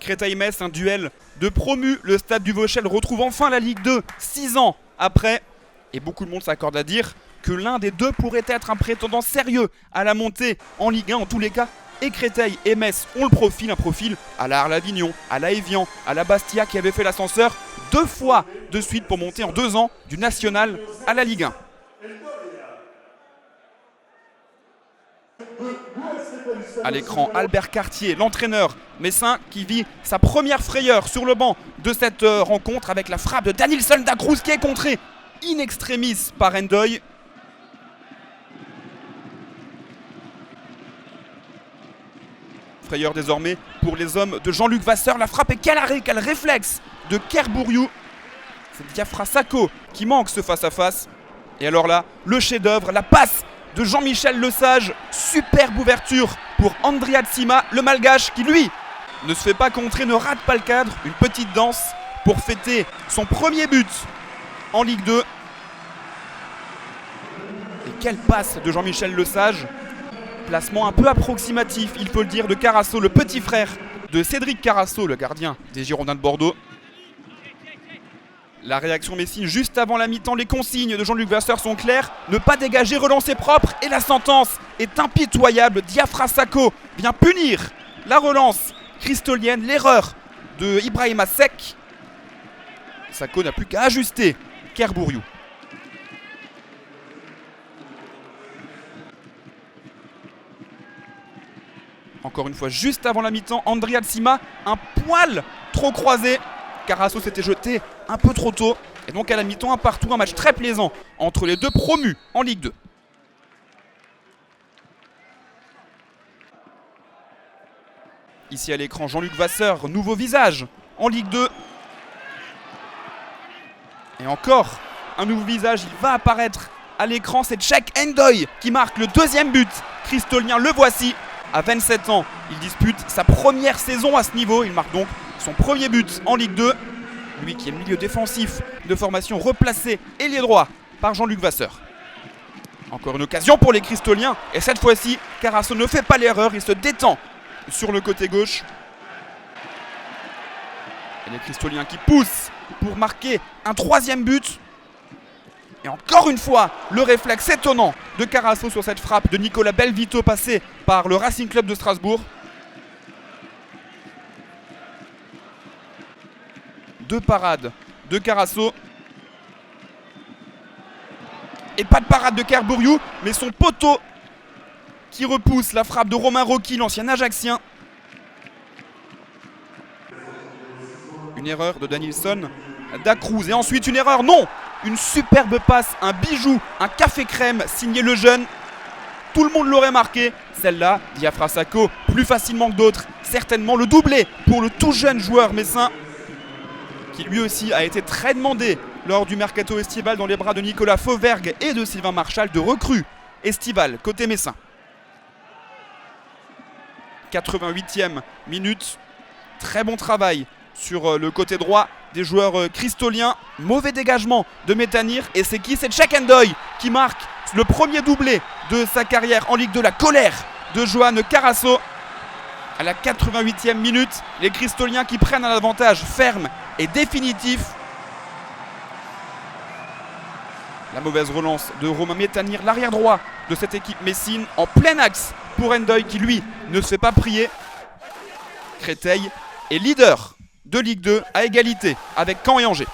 Créteil-Metz, un duel de promus. Le Stade du Vauchel retrouve enfin la Ligue 2 6 ans après. Et beaucoup de monde s'accorde à dire que l'un des deux pourrait être un prétendant sérieux à la montée en Ligue 1. En tous les cas, et Créteil et Metz ont le profil, un profil à la Arles-Avignon, à la Évian, à la Bastia qui avait fait l'ascenseur 2 fois de suite pour monter en 2 ans du National à la Ligue 1. À l'écran, Albert Cartier, l'entraîneur messin qui vit sa première frayeur sur le banc de cette rencontre avec la frappe de Danielson da Cruz qui est contrée in extremis par Endoy. Frayeur désormais pour les hommes de Jean-Luc Vasseur. La frappe et quel arrêt, quel réflexe de Kerbouriou. C'est Diafra Sakho qui manque ce face-à-face. Et alors là, le chef-d'œuvre, la passe de Jean-Michel Lesage. Superbe ouverture pour Andrea Tsima, le malgache qui lui ne se fait pas contrer, ne rate pas le cadre. Une petite danse pour fêter son premier but en Ligue 2. Et quelle passe de Jean-Michel Lesage. Placement un peu approximatif, il faut le dire, de Carasso, le petit frère de Cédric Carasso, le gardien des Girondins de Bordeaux. La réaction messine juste avant la mi-temps, les consignes de Jean-Luc Vasseur sont claires. Ne pas dégager, relancer propre et la sentence est impitoyable. Diafra Sakho vient punir la relance cristolienne, l'erreur de Ibrahima Seck. Sakho n'a plus qu'à ajuster Kerbouriou. Encore une fois, juste avant la mi-temps, Andrea Tsima, un poil trop croisé. Carasso s'était jeté un peu trop tôt. Et donc à la mi-temps, un partout, un match très plaisant entre les deux promus en Ligue 2. Ici à l'écran, Jean-Luc Vasseur, nouveau visage en Ligue 2. Et encore un nouveau visage, il va apparaître à l'écran. C'est Cheikh Endoy qui marque le deuxième but cristolien, le voici. À 27 ans, il dispute sa première saison à ce niveau. Il marque donc son premier but en Ligue 2. Lui qui est milieu défensif de formation replacé ailier droit par Jean-Luc Vasseur. Encore une occasion pour les Cristoliens. Et cette fois-ci, Carasso ne fait pas l'erreur. Il se détend sur le côté gauche. Et les Cristoliens qui poussent pour marquer un troisième but. Et encore une fois, le réflexe étonnant de Carasso sur cette frappe de Nicolas Belvito passé par le Racing Club de Strasbourg. 2 parades de Carasso. Et pas de parade de Kerbouriou, mais son poteau qui repousse la frappe de Romain Rocky, l'ancien Ajaxien. Une erreur de Danielson da Cruz. Et ensuite une erreur, non! Une superbe passe, un bijou, un café crème signé le jeune. Tout le monde l'aurait marqué. Celle-là, Diafra Sakho, plus facilement que d'autres. Certainement le doublé pour le tout jeune joueur messin, qui lui aussi a été très demandé lors du mercato estival dans les bras de Nicolas Fauvergue et de Sylvain Marchal, de recrue estivale côté messin. 88e minute. Très bon travail sur le côté droit des joueurs cristoliens. Mauvais dégagement de Métanire. Et c'est qui? C'est Cheikh Endoy qui marque le premier doublé de sa carrière en Ligue 2. La colère de Johan Carasso. À la 88e minute, les Cristoliens qui prennent un avantage ferme et définitif. La mauvaise relance de Romain Métanire, l'arrière droit de cette équipe messine, en plein axe pour Endoy qui lui ne se fait pas prier. Créteil est leader de Ligue 2 à égalité avec Caen et Angers.